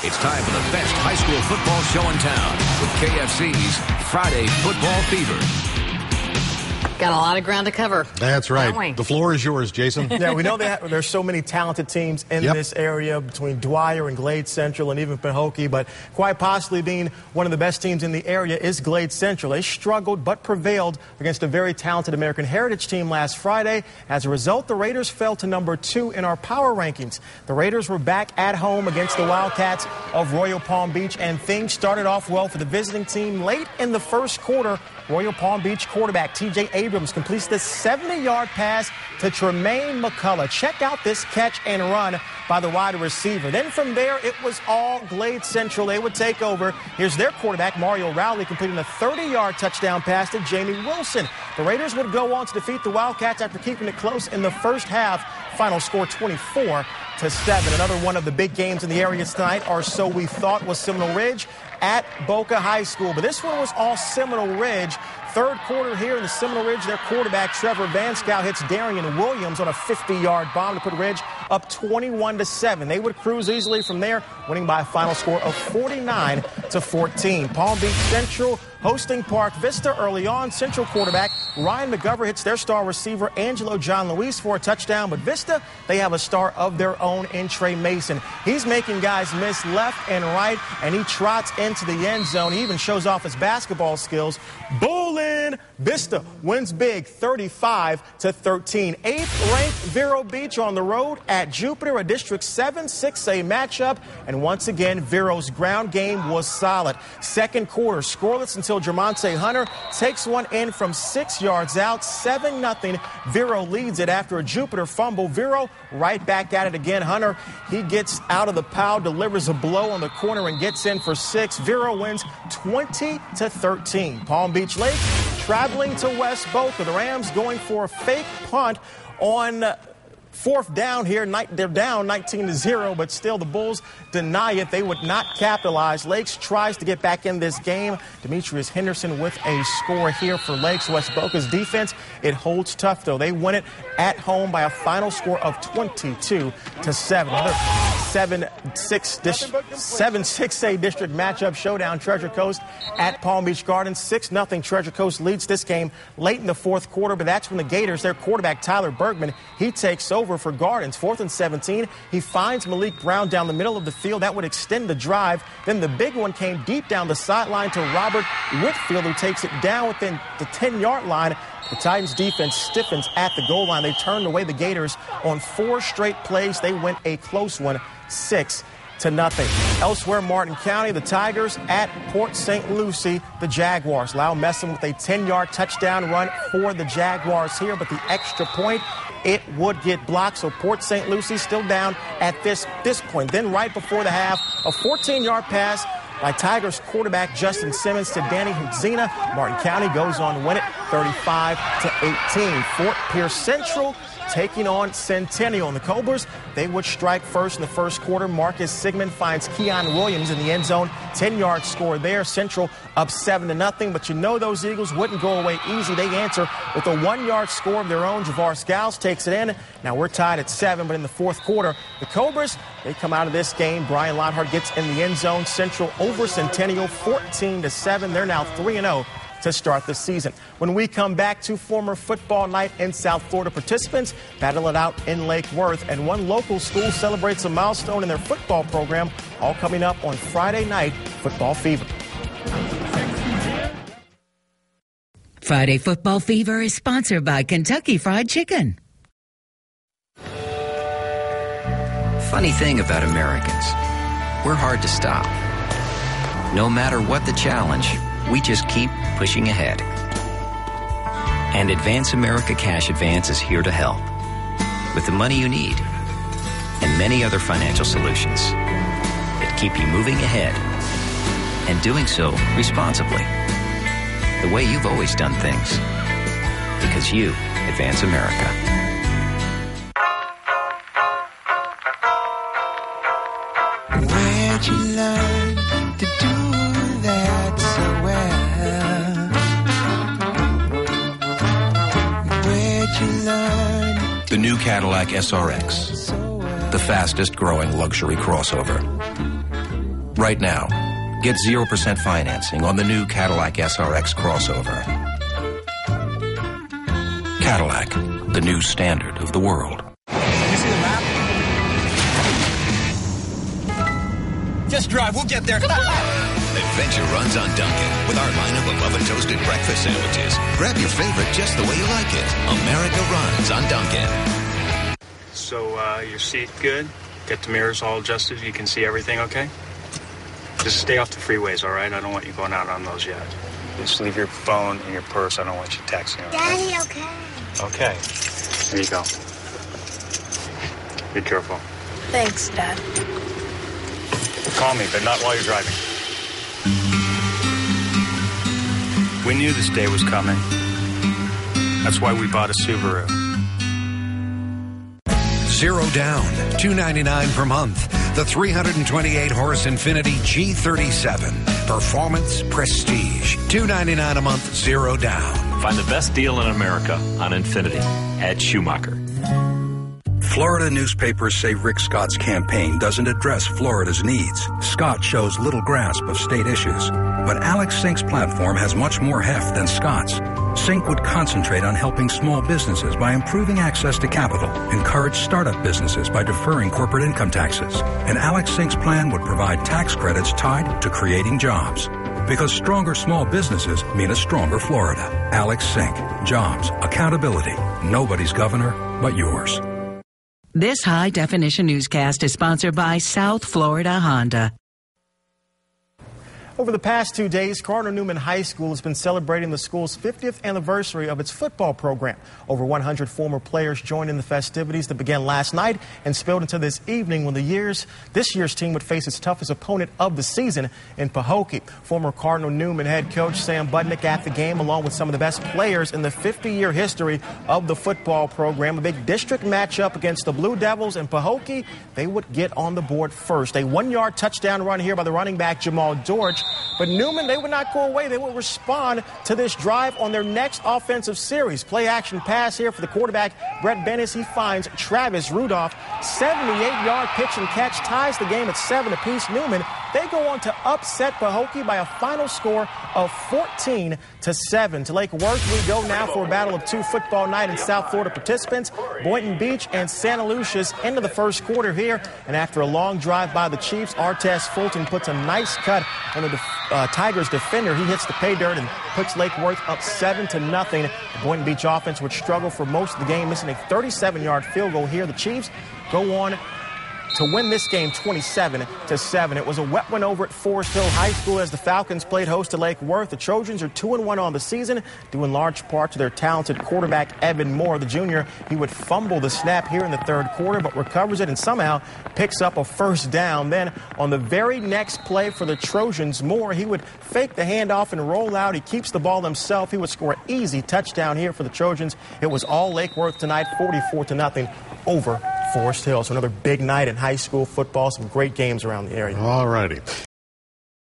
It's time for the best high school football show in town with KFC's Friday Football Fever. Got a lot of ground to cover. That's right. The floor is yours, Jason. Yeah, we know there's so many talented teams in this area between Dwyer and Glade Central and even Pahokee, but quite possibly being one of the best teams in the area is Glade Central. They struggled but prevailed against a very talented American Heritage team last Friday. As a result, the Raiders fell to number 2 in our power rankings. The Raiders were back at home against the Wildcats of Royal Palm Beach, and things started off well for the visiting team. Late in the first quarter, Royal Palm Beach quarterback T.J. Abrams completes this 70-yard pass to Tremaine McCullough. Check out this catch and run by the wide receiver. Then from there, it was all Glade Central. They would take over. Here's their quarterback, Mario Rowley, completing a 30-yard touchdown pass to Jamie Wilson. The Raiders would go on to defeat the Wildcats after keeping it close in the first half. Final score 24-7. Another one of the big games in the area tonight, or so we thought, was Seminole Ridge at Boca High School. But this one was all Seminole Ridge. Third quarter here in the Seminole Ridge, their quarterback Trevor Vanscow hits Darian Williams on a 50-yard bomb to put Ridge up 21-7. They would cruise easily from there, winning by a final score of 49-14. Palm Beach Central hosting Park Vista early on. Central quarterback Ryan McGovern hits their star receiver Angelo John Luis for a touchdown, but Vista, they have a star of their own in Trey Mason. He's making guys miss left and right, and he trots into the end zone. He even shows off his basketball skills. Bowling! Vista wins big, 35-13. 8th-ranked Vero Beach on the road at Jupiter, a District 7 6A matchup, and once again, Vero's ground game was solid. Second quarter, scoreless until Jermonte Hunter takes one in from 6 yards out. 7-0. Vero leads it after a Jupiter fumble. Vero right back at it again. Hunter, he gets out of the pile, delivers a blow on the corner, and gets in for 6. Vero wins 20-13. Palm Beach Lake traveling to West Boca. The Rams going for a fake punt on fourth down here. They're down 19-0, but still the Bulls deny it. They would not capitalize. Lakes tries to get back in this game. Demetrius Henderson with a score here for Lakes. West Boca's defense, it holds tough, though. They win it at home by a final score of 22-7. Another 7-6A district matchup showdown. Treasure Coast at Palm Beach Gardens. 6-0. Treasure Coast leads this game late in the fourth quarter, but that's when the Gators, their quarterback Tyler Bergman, he takes over for Gardens. 4th and 17. He finds Malik Brown down the middle of the field. That would extend the drive. Then the big one came deep down the sideline to Robert Whitfield, who takes it down within the 10-yard line. The Titans defense stiffens at the goal line. They turned away the Gators on 4 straight plays. They win a close one, 6-0. Elsewhere, Martin County, the Tigers at Port St. Lucie, the Jaguars. Lau Messam with a 10-yard touchdown run for the Jaguars here, but the extra point, it would get blocked. So Port St. Lucie still down at this point. Then right before the half, a 14-yard pass by Tigers quarterback Justin Simmons to Danny Hudzina. Martin County goes on to win it 35-18. Fort Pierce Central taking on Centennial. And the Cobras, they would strike first in the first quarter. Marcus Sigmund finds Keon Williams in the end zone. 10-yard score there. Central up 7-0. But you know those Eagles wouldn't go away easy. They answer with a 1-yard score of their own. Javar Scales takes it in. Now we're tied at 7, but in the fourth quarter, the Cobras, they come out of this game. Brian Longhart gets in the end zone. Central over Centennial 14-7. They're now 3-0. to start the season. When we come back to former football night in South Florida, participants battle it out in Lake Worth, and one local school celebrates a milestone in their football program, all coming up on Friday night Football Fever. Friday Football Fever is sponsored by Kentucky Fried Chicken. Funny thing about Americans, we're hard to stop. No matter what the challenge, we just keep pushing ahead. And Advance America Cash Advance is here to help with the money you need and many other financial solutions that keep you moving ahead and doing so responsibly, the way you've always done things, because you advance America. Where'd you learn to do that so well? Where'd you learn? The new Cadillac SRX, the fastest growing luxury crossover. Right now, get 0% financing on the new Cadillac SRX crossover. Cadillac, the new standard of the world. You see the map? Just drive, we'll get there. Adventure runs on Dunkin' with our lineup of oven-toasted breakfast sandwiches. Grab your favorite just the way you like it. America runs on Dunkin'. So, your seat good? Get the mirrors all adjusted? You can see everything okay? Just stay off the freeways, all right? I don't want you going out on those yet. Just leave your phone in your purse. I don't want you texting. Daddy, okay? Okay. Here you go. Be careful. Thanks, Dad. Call me, but not while you're driving. We knew this day was coming. That's why we bought a Subaru. Zero down, $299 per month. The 328-horse Infiniti G37. Performance, prestige. $299 a month, zero down. Find the best deal in America on Infiniti at Schumacher. Florida newspapers say Rick Scott's campaign doesn't address Florida's needs. Scott shows little grasp of state issues. But Alex Sink's platform has much more heft than Scott's. Sink would concentrate on helping small businesses by improving access to capital, encourage startup businesses by deferring corporate income taxes. And Alex Sink's plan would provide tax credits tied to creating jobs. Because stronger small businesses mean a stronger Florida. Alex Sink. Jobs. Accountability. Nobody's governor but yours. This high-definition newscast is sponsored by South Florida Honda. Over the past 2 days, Cardinal Newman High School has been celebrating the school's 50th anniversary of its football program. Over 100 former players joined in the festivities that began last night and spilled into this evening when this year's team would face its toughest opponent of the season in Pahokee. Former Cardinal Newman head coach Sam Budnick at the game, along with some of the best players in the 50-year history of the football program. A big district matchup against the Blue Devils in Pahokee. They would get on the board first. A 1-yard touchdown run here by the running back Jamal George. But Newman, they would not go away. They would respond to this drive on their next offensive series. Play action pass here for the quarterback, Brett Bennis. He finds Travis Rudolph. 78-yard pitch and catch ties the game at 7 apiece. Newman, they go on to upset Pahokee by a final score of 14-7. To Lake Worth we go now for a battle of two football night in South Florida participants. Boynton Beach and Santa Lucia's into the first quarter here. And after a long drive by the Chiefs, Artez Fulton puts a nice cut on the Tigers defender. He hits the pay dirt and puts Lake Worth up 7-0. The Boynton Beach offense would struggle for most of the game, missing a 37-yard field goal here. The Chiefs go on to win this game 27-7. It was a wet one over at Forest Hill High School as the Falcons played host to Lake Worth. The Trojans are 2-1 on the season, due in large part to their talented quarterback Evan Moore, the junior. He would fumble the snap here in the third quarter, but recovers it and somehow picks up a first down. Then on the very next play for the Trojans, Moore, he would fake the handoff and roll out. He keeps the ball himself. He would score an easy touchdown here for the Trojans. It was all Lake Worth tonight, 44-0 over Forest Hill. So another big night in high school football. Some great games around the area. All righty.